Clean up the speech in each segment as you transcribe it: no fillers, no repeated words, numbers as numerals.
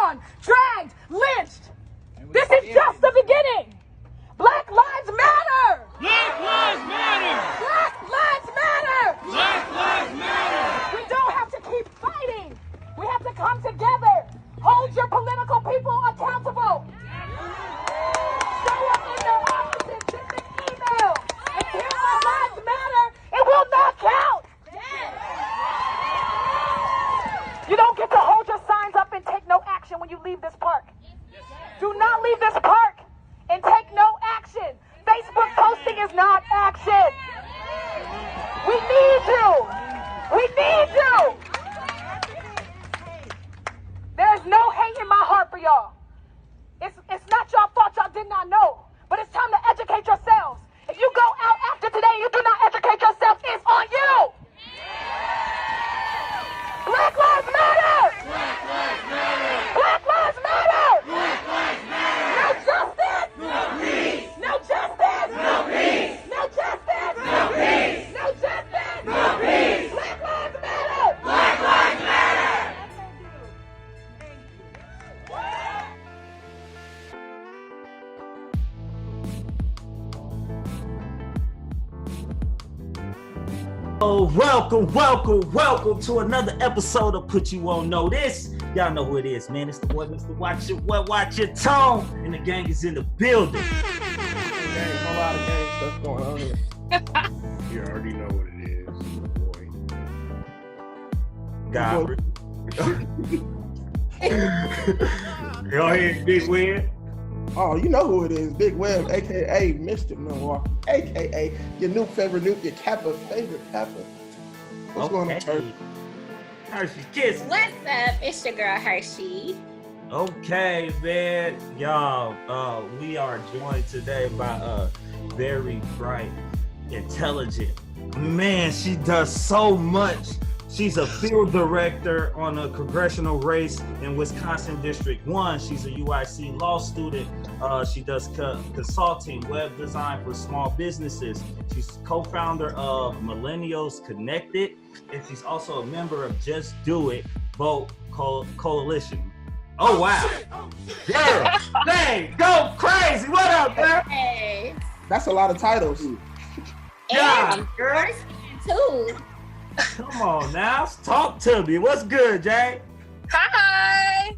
on, dragged, lynched. This is just the beginning. Black lives matter. Black lives matter. Black lives matter. Black lives matter. We don't have to keep fighting. We have to come together. Hold your political people accountable. Show up in their offices, send an email. Until our lives matter, it will not count. You don't get to hold your signs up and take no action when you leave this park. Do not leave this park and take no action. Facebook posting is not action. We need you. We need you. There's no hate in my heart for y'all. It's not your fault y'all did not know. But it's time to educate yourselves. If you go out after today and you do not educate yourself, it's on you. Black lives matter. Black lives matter. Black lives matter. Black lives matter. No justice. No peace. No justice. No peace. No justice. No peace. No justice. No peace. Black lives matter. Black lives matter. Oh, welcome to another episode of Put You On Notice. Y'all know who it is, man. It's the boy, Mr. Watch Your Tone, and the gang is in the building. There's a lot of gang stuff going on here. You already know what it is, boy. God. Go ahead, Big Win. Oh, you know who it is, Big Web, aka Mr. Milwaukee, aka your new favorite Nuke, your Kappa favorite Kappa. What's going on, Turkey? Hershey Kiss. What's up? It's your girl Hershey. Okay, man. Y'all, we are joined today by a very bright, intelligent man. She does so much. She's a field director on a Congressional Race in Wisconsin District 1. She's a UIC Law Student. She does consulting, web design for small businesses. She's co-founder of Millennials Connected, and she's also a member of Just Do It Vote Coalition. Oh, wow. Yeah. Hey, go crazy. What up, girl? Hey. That's a lot of titles. Yeah, And girl. too. Come on now, talk to me. What's good, Jade? Hi.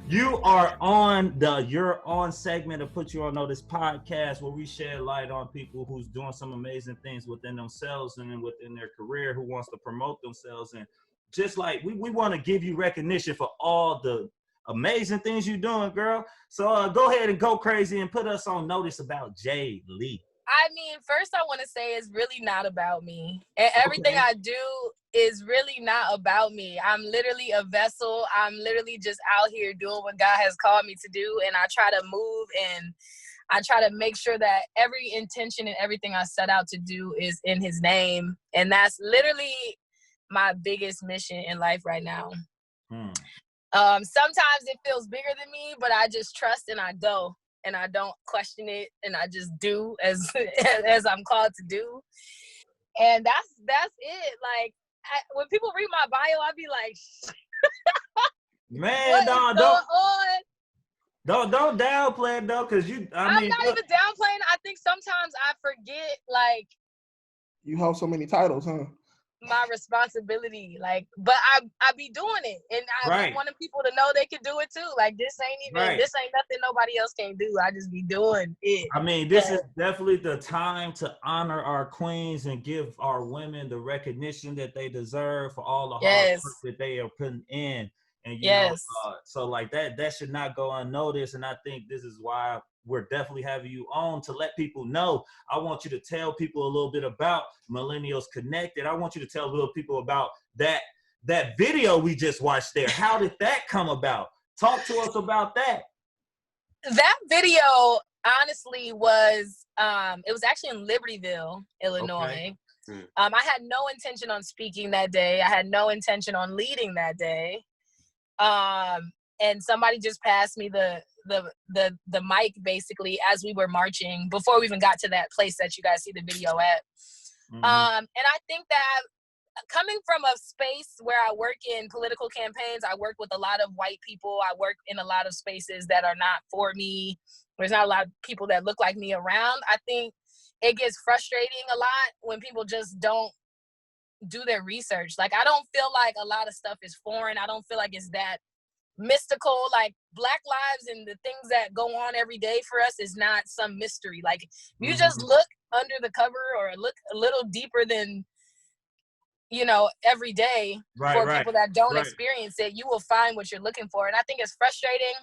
You're on segment of Put You On Notice podcast, where we shed light on people who's doing some amazing things within themselves and within their career, who wants to promote themselves. And just like we want to give you recognition for all the amazing things you're doing, girl. So go ahead and go crazy and put us on notice about Jade Lee. I mean, first I want to say it's really not about me. And everything I do is really not about me. I'm literally a vessel. I'm literally just out here doing what God has called me to do. And I try to move and I try to make sure that every intention and everything I set out to do is in his name. And that's literally my biggest mission in life right now. Sometimes it feels bigger than me, but I just trust and I go. And I don't question it, and I just do as I'm called to do, and that's it. Like when people read my bio, I be like, "Man, don't downplay it though, because I'm not even downplaying. I think sometimes I forget like You hold so many titles, huh? my responsibility, like, but I be doing it, and I be wanting people to know they can do it too. Like this ain't nothing nobody else can do. I just be doing it. I mean, this is definitely the time to honor our queens and give our women the recognition that they deserve for all the hard work that they are putting in. And you know, so like that should not go unnoticed. And I think this is why we're definitely having you on, to let people know. I want you to tell people a little bit about Millennials Connected. I want you to tell little people about that video we just watched there. How did that come about? Talk to us about that. That video honestly was, it was actually in Libertyville, Illinois. Okay. I had no intention on speaking that day. I had no intention on leading that day. And somebody just passed me the mic basically as we were marching before we even got to that place that you guys see the video at. And I think that coming from a space where I work in political campaigns, I work with a lot of white people. I work in a lot of spaces that are not for me. There's not a lot of people that look like me around. I think it gets frustrating a lot when people just don't do their research. Like, I don't feel like a lot of stuff is foreign. I don't feel like it's that mystical. Like, Black lives and the things that go on every day for us is not some mystery. Like, you just look under the cover or look a little deeper than, you know, every day for people that don't experience it, you will find what you're looking for. And I think it's frustrating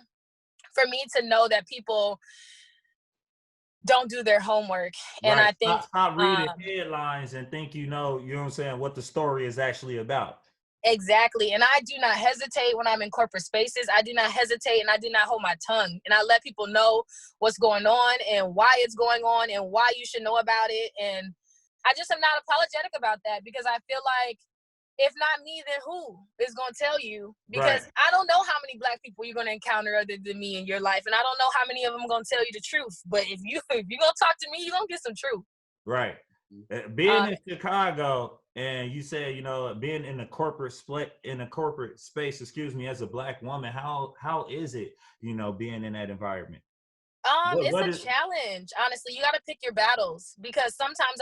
for me to know that people don't do their homework. And I think stop reading headlines and think you know what I'm saying, what the story is actually about. Exactly. And I do not hesitate when I'm in corporate spaces. I do not hesitate, and I do not hold my tongue. And I let people know what's going on and why it's going on and why you should know about it. And I just am not apologetic about that, because I feel like if not me, then who is going to tell you? Because I don't know how many Black people you're going to encounter other than me in your life. And I don't know how many of them are going to tell you the truth. But if you're going to talk to me, you're going to get some truth. Right. Being in Chicago, and you said, you know, being in a corporate space, as a Black woman, how is it, you know, being in that environment? It's a challenge. Honestly, you got to pick your battles, because sometimes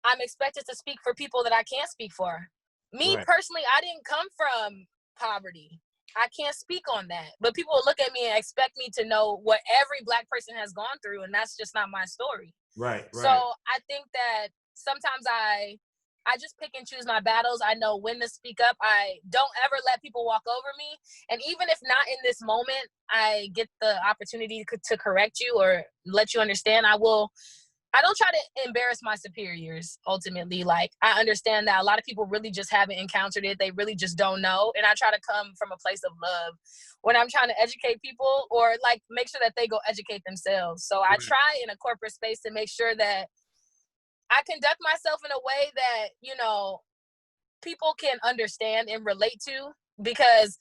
I'm expected to speak for people that I can't speak for. Me personally, I didn't come from poverty. I can't speak on that. But people will look at me and expect me to know what every Black person has gone through, and that's just not my story. Right. So I think that sometimes I just pick and choose my battles. I know when to speak up. I don't ever let people walk over me. And even if not in this moment, I get the opportunity to correct you or let you understand, I don't try to embarrass my superiors, ultimately. Like, I understand that a lot of people really just haven't encountered it. They really just don't know. And I try to come from a place of love when I'm trying to educate people, or like make sure that they go educate themselves. So I try in a corporate space to make sure that I conduct myself in a way that, you know, people can understand and relate to, because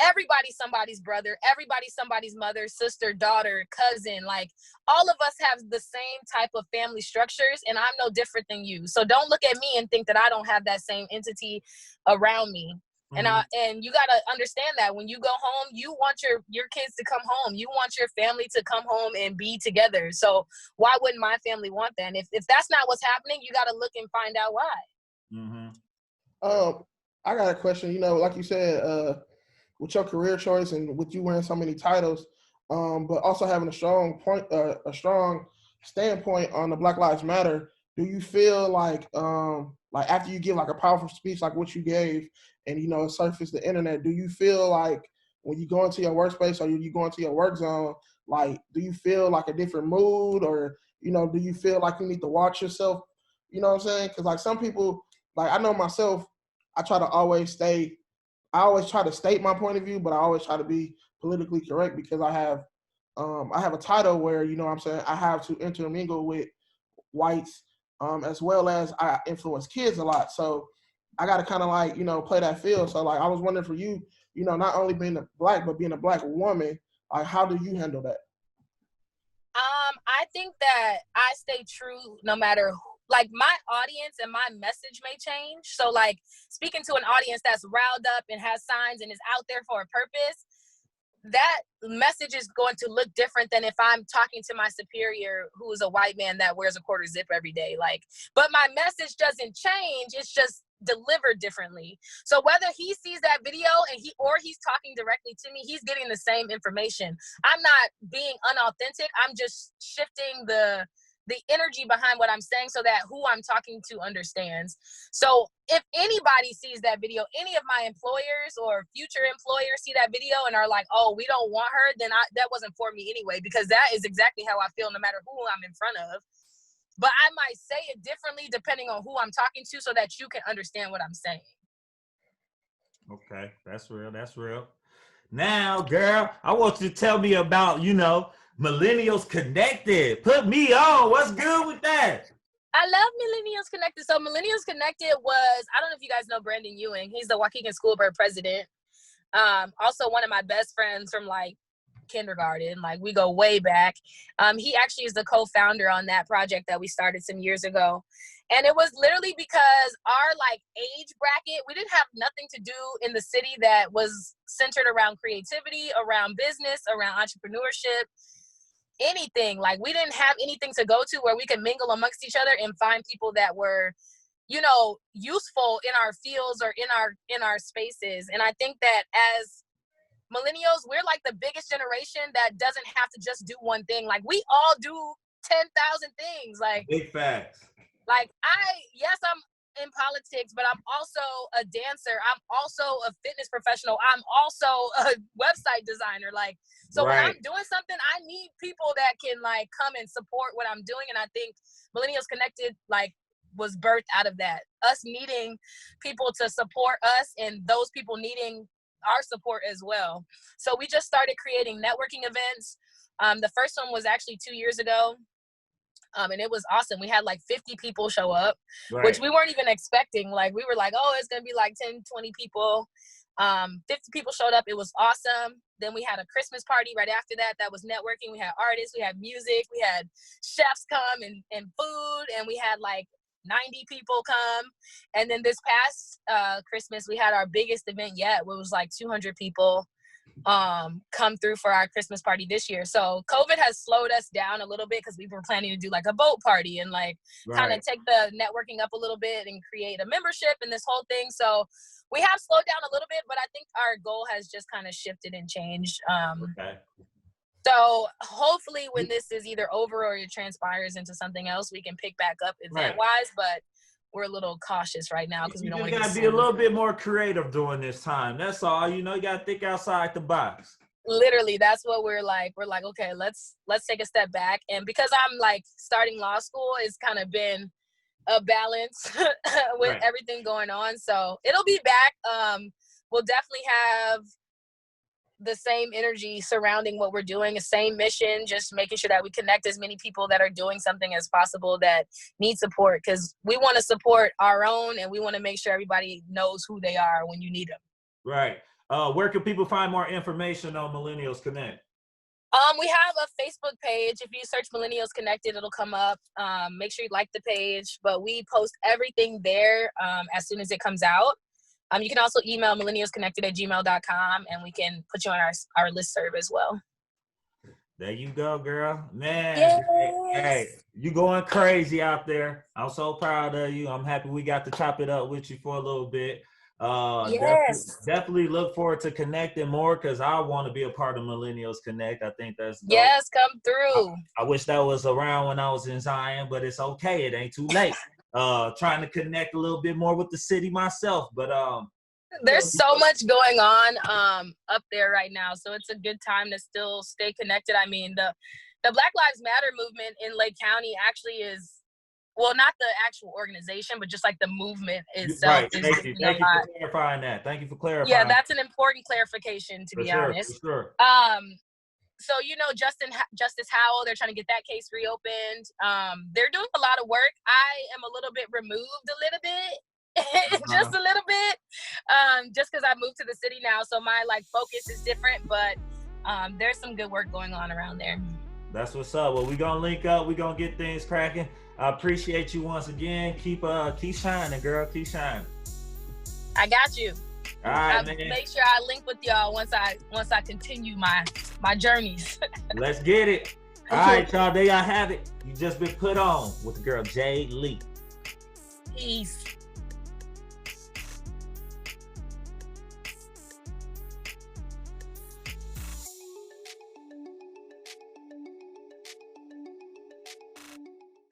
everybody's somebody's brother, everybody's somebody's mother, sister, daughter, cousin. Like, all of us have the same type of family structures, and I'm no different than you. So don't look at me and think that I don't have that same entity around me. And you got to understand that when you go home, you want your kids to come home. You want your family to come home and be together. So why wouldn't my family want that? And if that's not what's happening, you got to look and find out why. I got a question. You know, like you said, with your career choice and with you wearing so many titles, but also having a strong standpoint on the Black Lives Matter, do you feel like after you give like a powerful speech like what you gave, and you know, surface the internet, do you feel like when you go into your workspace or you go into your work zone, like, do you feel like a different mood, or, you know, do you feel like you need to watch yourself? You know what I'm saying? Because like some people, like I know myself, I always try to state my point of view, but I always try to be politically correct, because I have a title where, you know what I'm saying, I have to intermingle with whites, as well as I influence kids a lot. So I got to kind of like, you know, play that field. So like, I was wondering for you, you know, not only being a Black, but being a Black woman, like, how do you handle that? I think that I stay true no matter who. Like, my audience and my message may change. So like, speaking to an audience that's riled up and has signs and is out there for a purpose, that message is going to look different than if I'm talking to my superior who is a white man that wears a quarter zip every day. Like, but my message doesn't change. It's just delivered differently. So whether he sees that video and he's talking directly to me, he's getting the same information. I'm not being unauthentic. I'm just shifting the energy behind what I'm saying so that who I'm talking to understands. So if anybody sees that video, any of my employers or future employers see that video and are like, oh, we don't want her, then that wasn't for me anyway, because that is exactly how I feel no matter who I'm in front of. But I might say it differently depending on who I'm talking to so that you can understand what I'm saying. Okay, that's real. That's real. Now, girl, I want you to tell me about, you know, Millennials Connected. Put me on. What's good with that? I love Millennials Connected. So Millennials Connected was, I don't know if you guys know Brandon Ewing. He's the Waukegan School Board president. Also one of my best friends from like kindergarten. Like, we go way back. He actually is the co-founder on that project that we started some years ago. And it was literally because our like age bracket, we didn't have nothing to do in the city that was centered around creativity, around business, around entrepreneurship, anything. Like we didn't have anything to go to where we could mingle amongst each other and find people that were, you know, useful in our fields or in our spaces. And I think that as millennials, we're like the biggest generation that doesn't have to just do one thing. Like we all do 10,000 things. Like big facts. Like yes, I'm in politics, but I'm also a dancer. I'm also a fitness professional. I'm also a website designer. Like, so when I'm doing something, I need people that can like come and support what I'm doing. And I think Millennials Connected like was birthed out of that. Us needing people to support us and those people needing our support as well. So we just started creating networking events. The first one was actually 2 years ago. And it was awesome. We had like 50 people show up, which we weren't even expecting. Like we were like, oh, it's going to be like 10, 20 people. 50 people showed up. It was awesome. Then we had a Christmas party right after that. That was networking. We had artists, we had music, we had chefs come and food, and we had like 90 people come. And then this past Christmas, we had our biggest event yet, where it was like 200 people come through for our Christmas party this year. So COVID has slowed us down a little bit because we were planning to do like a boat party and like kind of take the networking up a little bit and create a membership and this whole thing. So we have slowed down a little bit, but I think our goal has just kind of shifted and changed. So hopefully when this is either over or it transpires into something else, we can pick back up event-wise, but we're a little cautious right now because we don't want to be a little bit more creative during this time. That's all. You know, you got to think outside the box. Literally, that's what we're like. We're like, okay, let's take a step back. And because I'm like starting law school, it's kind of been a balance with everything going on. So it'll be back. We'll definitely have the same energy surrounding what we're doing, a same mission, just making sure that we connect as many people that are doing something as possible that need support, because we want to support our own and we want to make sure everybody knows who they are when you need them. Right. Where can people find more information on Millennials Connect? We have a Facebook page. If you search Millennials Connected, it'll come up. Make sure you like the page, but we post everything there as soon as it comes out. You can also email millennialsconnected@gmail.com and we can put you on our listserv as well. There you go, girl. Man, yes. Hey, you going crazy out there. I'm so proud of you. I'm happy we got to chop it up with you for a little bit. Definitely look forward to connecting more because I want to be a part of Millennials Connect. I think that's dope. Yes, come through. I wish that was around when I was in Zion, but it's okay. It ain't too late. Trying to connect a little bit more with the city myself, but there's so much going on up there right now, so it's a good time to still stay connected. I mean, the Black Lives Matter movement in Lake County actually is, well, not the actual organization, but just like the movement itself. Right. Thank you for clarifying that. Thank you for clarifying. Yeah, that's an important clarification, to be honest. For sure. So, you know, Justice Howell, they're trying to get that case reopened. They're doing a lot of work. I am a little bit removed a little bit, just a little bit, just because I moved to the city now. So my like focus is different, but there's some good work going on around there. That's what's up. Well, we're going to link up. We're going to get things cracking. I appreciate you once again. Keep shining, girl. Keep shining. I got you. All right, man. Make sure I link with y'all once I continue my journeys. Let's get it. All right, y'all. There y'all have it. You just been put on with the girl Jade Lee. Peace.